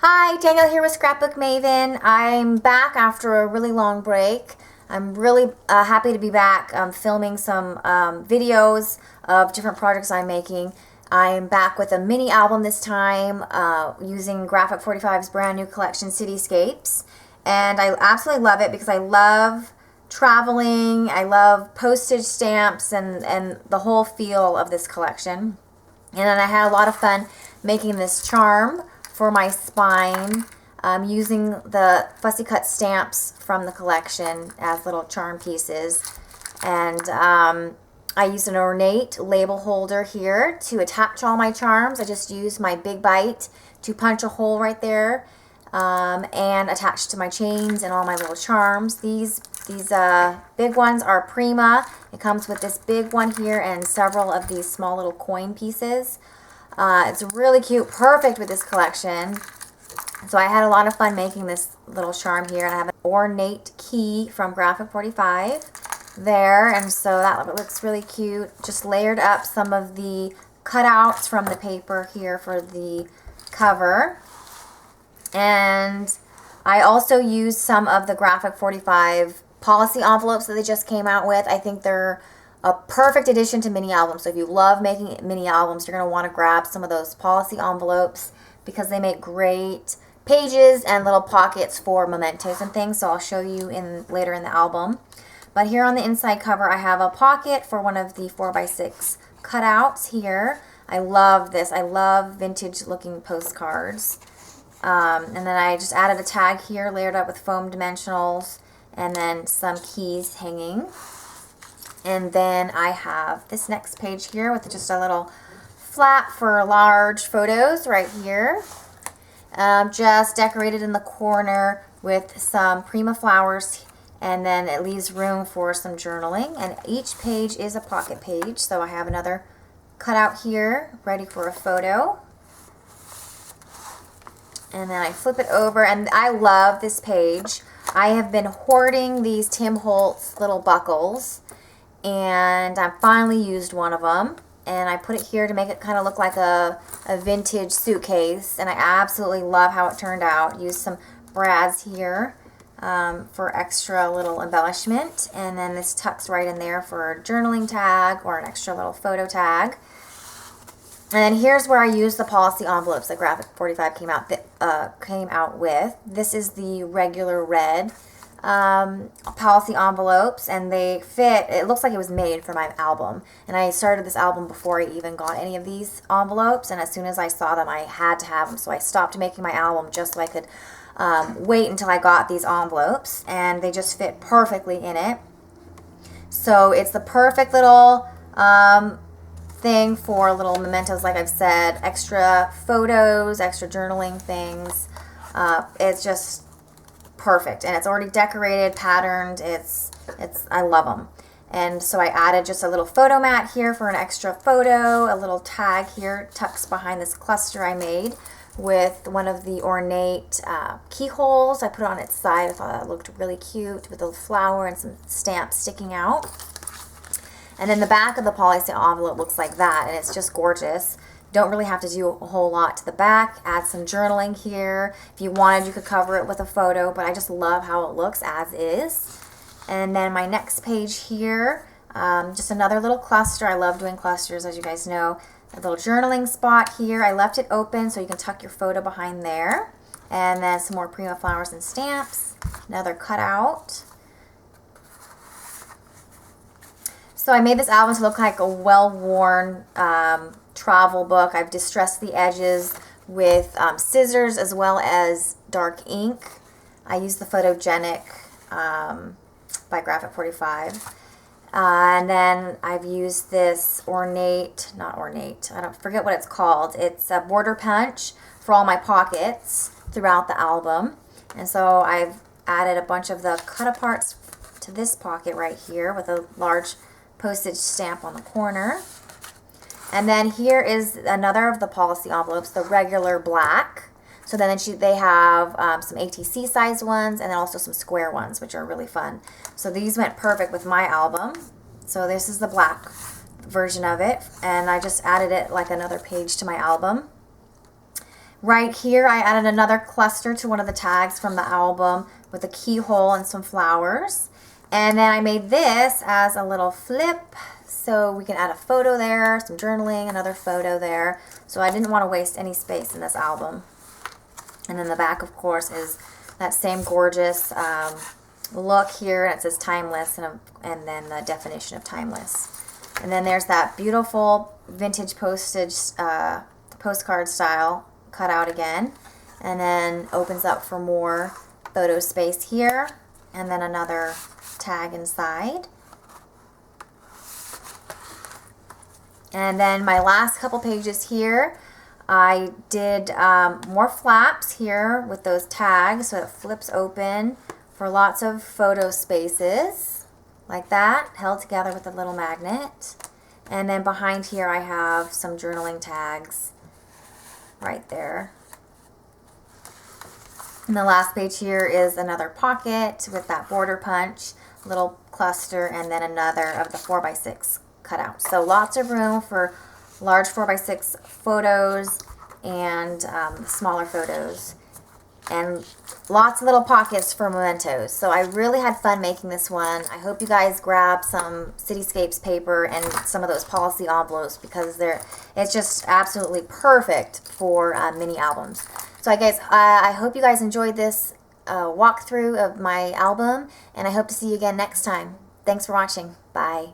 Hi, Daniel here with Scrapbook Maven. I'm back after a really long break. I'm really happy to be back filming some videos of different projects I'm making. I'm back with a mini album this time using Graphic 45's brand new collection, Cityscapes. And I absolutely love it because I love traveling, I love postage stamps and the whole feel of this collection. And then I had a lot of fun making this charm for my spine using the fussy cut stamps from the collection as little charm pieces. And I used an ornate label holder here to attach all my charms. I just used my big bite to punch a hole right there and attach to my chains and all my little charms. These big ones are Prima. It comes with this big one here and several of these small little coin pieces. It's really cute, perfect with this collection. So I had a lot of fun making this little charm here, and I have an ornate key from Graphic 45 there, and so that looks really cute. Just layered up some of the cutouts from the paper here for the cover. And I also used some of the Graphic 45 policy envelopes that they just came out with. I think they're a perfect addition to mini albums. So if you love making mini albums, you're going to want to grab some of those policy envelopes because they make great pages and little pockets for mementos and things. So I'll show you later in the album. But here on the inside cover, I have a pocket for one of the 4x6 cutouts here. I love this. I love vintage looking postcards. And then I just added a tag here layered up with foam dimensionals and then some keys hanging. And then I have this next page here with just a little flap for large photos right here. Just decorated in the corner with some Prima flowers, and then it leaves room for some journaling. And each page is a pocket page, so I have another cutout here ready for a photo. And then I flip it over, and I love this page. I have been hoarding these Tim Holtz little buckles, and I finally used one of them, and I put it here to make it kind of look like a vintage suitcase, and I absolutely love how it turned out. Used some brads here for extra little embellishment, and then this tucks right in there for a journaling tag or an extra little photo tag. And then here's where I used the policy envelopes that Graphic 45 came out with. This is the regular red policy envelopes, and they fit. It looks like it was made for my album, and I started this album before I even got any of these envelopes, and as soon as I saw them I had to have them, so I stopped making my album just so I could wait until I got these envelopes, and they just fit perfectly in it. So it's the perfect little thing for little mementos, like I've said, extra photos, extra journaling things. It's just perfect, and it's already decorated, patterned. I love them. And so I added just a little photo mat here for an extra photo. A little tag here tucks behind this cluster I made with one of the ornate keyholes. I put it on its side. I thought that looked really cute with a flower and some stamps sticking out. And then the back of the policy envelope looks like that, and it's just gorgeous. Don't really have to do a whole lot to the back. Add some journaling here. If you wanted, you could cover it with a photo, but I just love how it looks as is. And then my next page here, just another little cluster. I love doing clusters, as you guys know. A little journaling spot here. I left it open so you can tuck your photo behind there. And then some more Prima flowers and stamps. Another cutout. So I made this album to look like a well-worn travel book. I've distressed the edges with scissors as well as dark ink. I used the Photogenic by Graphic 45. And then I've used this I forget what it's called. It's a border punch for all my pockets throughout the album. And so I've added a bunch of the cut-aparts to this pocket right here with a large postage stamp on the corner. And then here is another of the policy envelopes, the regular black. So then they have some ATC size ones and then also some square ones, which are really fun. So these went perfect with my album. So this is the black version of it, and I just added it like another page to my album. Right here, I added another cluster to one of the tags from the album with a keyhole and some flowers. And then I made this as a little flip, so we can add a photo there, some journaling, another photo there. So I didn't want to waste any space in this album. And then the back, of course, is that same gorgeous look here, and it says timeless, and then the definition of timeless. And then there's that beautiful vintage postage postcard style cut out again, and then opens up for more photo space here, and then another tag inside. And then my last couple pages here, I did more flaps here with those tags, so it flips open for lots of photo spaces like that, held together with a little magnet. And then behind here I have some journaling tags right there. And the last page here is another pocket with that border punch, little cluster, and then another of the 4x6 cutout. So lots of room for large 4x6 photos and smaller photos, and lots of little pockets for mementos. So I really had fun making this one. I hope you guys grab some Cityscapes paper and some of those policy envelopes, because it's just absolutely perfect for mini albums. So guys, I hope you guys enjoyed this walkthrough of my album, and I hope to see you again next time. Thanks for watching. Bye.